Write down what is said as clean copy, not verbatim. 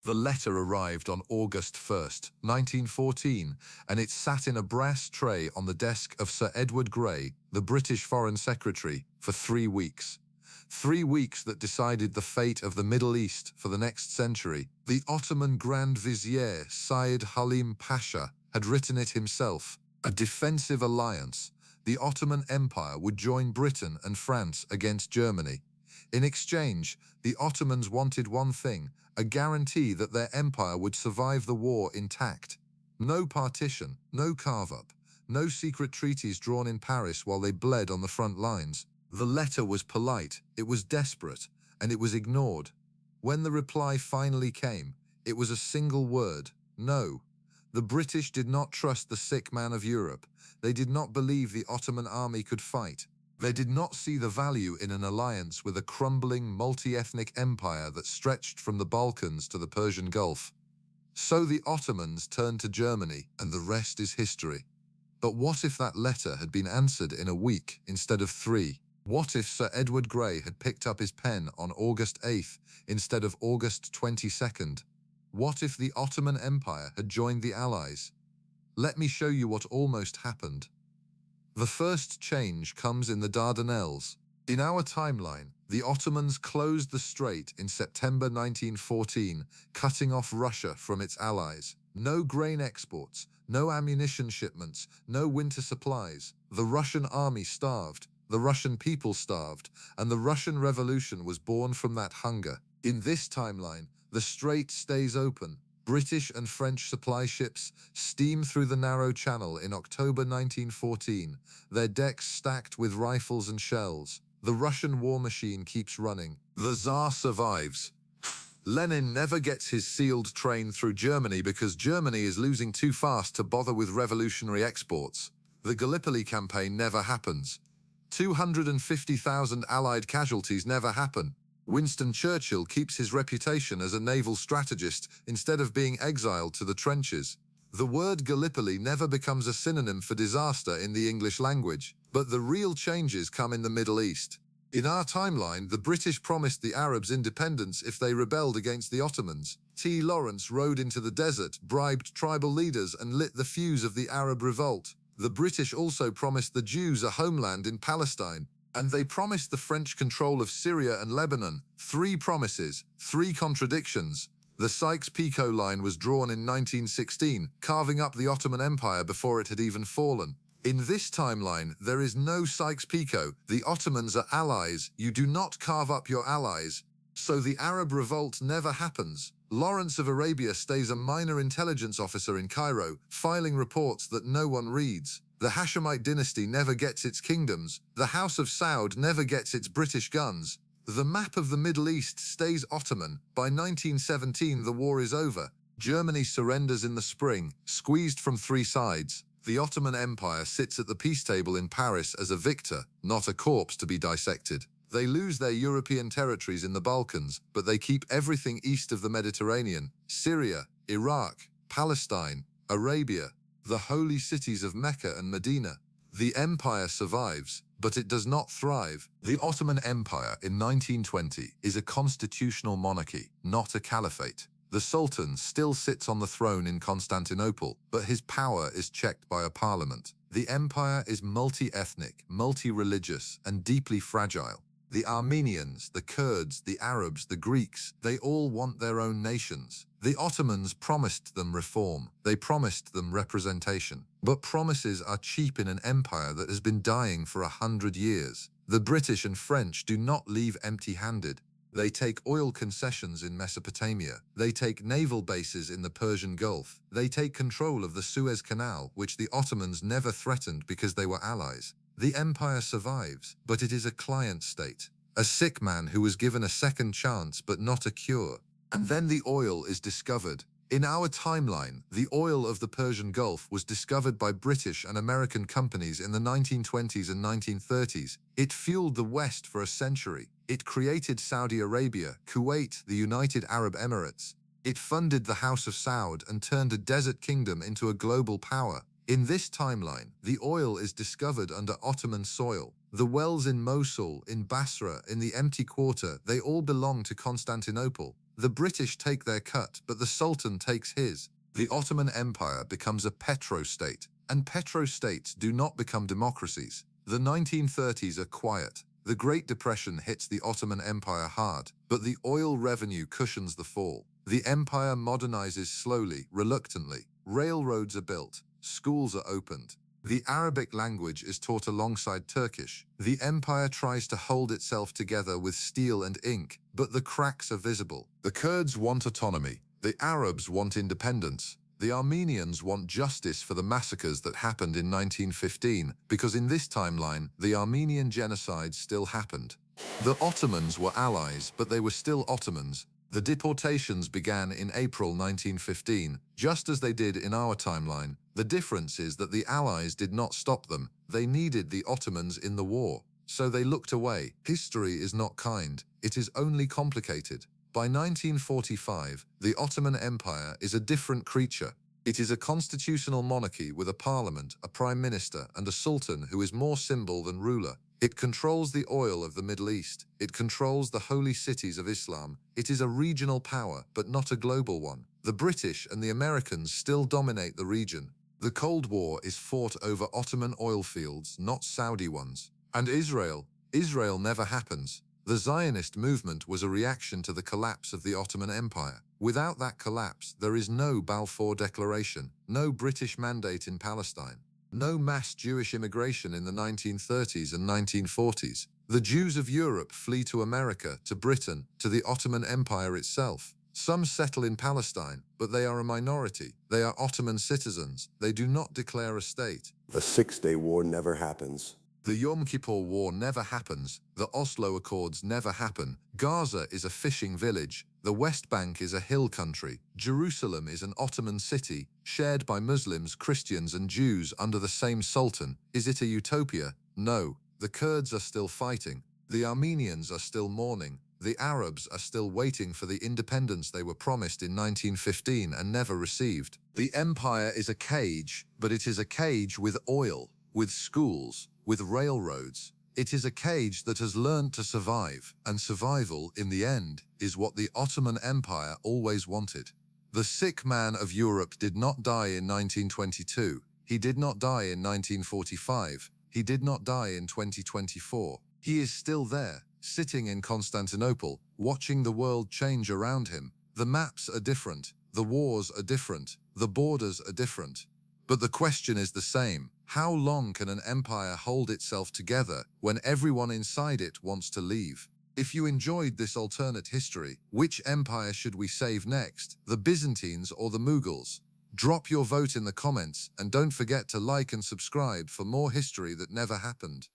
The letter arrived on August 1st, 1914, and it sat in a brass tray on the desk of Sir Edward Grey, the British Foreign Secretary, for 3 weeks. 3 weeks that decided the fate of the Middle East for the next century. The Ottoman Grand Vizier Syed Halim Pasha had written it himself. A defensive alliance. The Ottoman Empire would join Britain and France against Germany. In exchange, the Ottomans wanted one thing, a guarantee that their empire would survive the war intact. No partition, no carve-up, no secret treaties drawn in Paris while they bled on the front lines. The letter was polite, it was desperate, and it was ignored. When the reply finally came, it was a single word: no. The British did not trust the sick man of Europe. They did not believe the Ottoman army could fight. They did not see the value in an alliance with a crumbling, multi-ethnic empire that stretched from the Balkans to the Persian Gulf. So the Ottomans turned to Germany, and the rest is history. But what if that letter had been answered in a week instead of 3? What if Sir Edward Grey had picked up his pen on August 8th instead of August 22nd? What if the Ottoman Empire had joined the Allies? Let me show you what almost happened. The first change comes in the Dardanelles. In our timeline, the Ottomans closed the strait in September 1914, cutting off Russia from its allies. No grain exports, no ammunition shipments, no winter supplies. The Russian army starved, the Russian people starved, and the Russian Revolution was born from that hunger. In this timeline, the strait stays open. British and French supply ships steam through the narrow channel in October 1914, their decks stacked with rifles and shells. The Russian war machine keeps running. The Tsar survives. Lenin never gets his sealed train through Germany because Germany is losing too fast to bother with revolutionary exports. The Gallipoli campaign never happens. 250,000 Allied casualties never happen. Winston Churchill keeps his reputation as a naval strategist instead of being exiled to the trenches. The word Gallipoli never becomes a synonym for disaster in the English language, but the real changes come in the Middle East. In our timeline, the British promised the Arabs independence if they rebelled against the Ottomans. T. Lawrence rode into the desert, bribed tribal leaders, and lit the fuse of the Arab Revolt. The British also promised the Jews a homeland in Palestine. And they promised the French control of Syria and Lebanon. 3 promises, 3 contradictions. The Sykes-Picot line was drawn in 1916, carving up the Ottoman Empire before it had even fallen. In this timeline, there is no Sykes-Picot. The Ottomans are allies. You do not carve up your allies. So the Arab Revolt never happens. Lawrence of Arabia stays a minor intelligence officer in Cairo, filing reports that no one reads. The Hashemite dynasty never gets its kingdoms. The House of Saud never gets its British guns. The map of the Middle East stays Ottoman. By 1917, the war is over. Germany surrenders in the spring, squeezed from 3 sides. The Ottoman Empire sits at the peace table in Paris as a victor, not a corpse to be dissected. They lose their European territories in the Balkans, but they keep everything east of the Mediterranean: Syria, Iraq, Palestine, Arabia, the holy cities of Mecca and Medina. The empire survives, but it does not thrive. The Ottoman Empire in 1920 is a constitutional monarchy, not a caliphate. The Sultan still sits on the throne in Constantinople, but his power is checked by a parliament. The empire is multi-ethnic, multi-religious, and deeply fragile. The Armenians, the Kurds, the Arabs, the Greeks, they all want their own nations. The Ottomans promised them reform. They promised them representation. But promises are cheap in an empire that has been dying for 100 years. The British and French do not leave empty-handed. They take oil concessions in Mesopotamia. They take naval bases in the Persian Gulf. They take control of the Suez Canal, which the Ottomans never threatened because they were allies. The empire survives, but it is a client state. A sick man who was given a second chance but not a cure. And then the oil is discovered. In our timeline, the oil of the Persian Gulf was discovered by British and American companies in the 1920s and 1930s. It fueled the West for a century. It created Saudi Arabia, Kuwait, the United Arab Emirates. It funded the House of Saud and turned a desert kingdom into a global power. In this timeline, the oil is discovered under Ottoman soil. The wells in Mosul, in Basra, in the Empty Quarter, they all belong to Constantinople. The British take their cut, but the Sultan takes his. The Ottoman Empire becomes a petro-state, and petro-states do not become democracies. The 1930s are quiet. The Great Depression hits the Ottoman Empire hard, but the oil revenue cushions the fall. The empire modernizes slowly, reluctantly. Railroads are built, schools are opened. The Arabic language is taught alongside Turkish. The empire tries to hold itself together with steel and ink, but the cracks are visible. The Kurds want autonomy. The Arabs want independence. The Armenians want justice for the massacres that happened in 1915, because in this timeline, the Armenian genocide still happened. The Ottomans were allies, but they were still Ottomans. The deportations began in April 1915, just as they did in our timeline. The difference is that the Allies did not stop them. They needed the Ottomans in the war, so they looked away. History is not kind. It is only complicated. By 1945, the Ottoman Empire is a different creature. It is a constitutional monarchy with a parliament, a prime minister, and a sultan who is more symbol than ruler. It controls the oil of the Middle East. It controls the holy cities of Islam. It is a regional power, but not a global one. The British and the Americans still dominate the region. The Cold War is fought over Ottoman oil fields, not Saudi ones. And Israel never happens. The Zionist movement was a reaction to the collapse of the Ottoman Empire. Without that collapse, there is no Balfour Declaration, no British mandate in Palestine, no mass Jewish immigration in the 1930s and 1940s. The Jews of Europe flee to America, to Britain, to the Ottoman Empire itself. Some settle in Palestine, but they are a minority. They are Ottoman citizens. They do not declare a state. The Six-Day War never happens. The Yom Kippur War never happens. The Oslo Accords never happen. Gaza is a fishing village. The West Bank is a hill country. Jerusalem is an Ottoman city, shared by Muslims, Christians, and Jews under the same sultan. Is it a utopia? No. The Kurds are still fighting. The Armenians are still mourning. The Arabs are still waiting for the independence they were promised in 1915 and never received. The empire is a cage, but it is a cage with oil, with schools, with railroads. It is a cage that has learned to survive, and survival, in the end, is what the Ottoman Empire always wanted. The sick man of Europe did not die in 1922. He did not die in 1945. He did not die in 2024. He is still there, sitting in Constantinople, watching the world change around him. The maps are different. The wars are different. The borders are different. But the question is the same. How long can an empire hold itself together when everyone inside it wants to leave? If you enjoyed this alternate history, which empire should we save next, the Byzantines or the Mughals? Drop your vote in the comments and don't forget to like and subscribe for more history that never happened.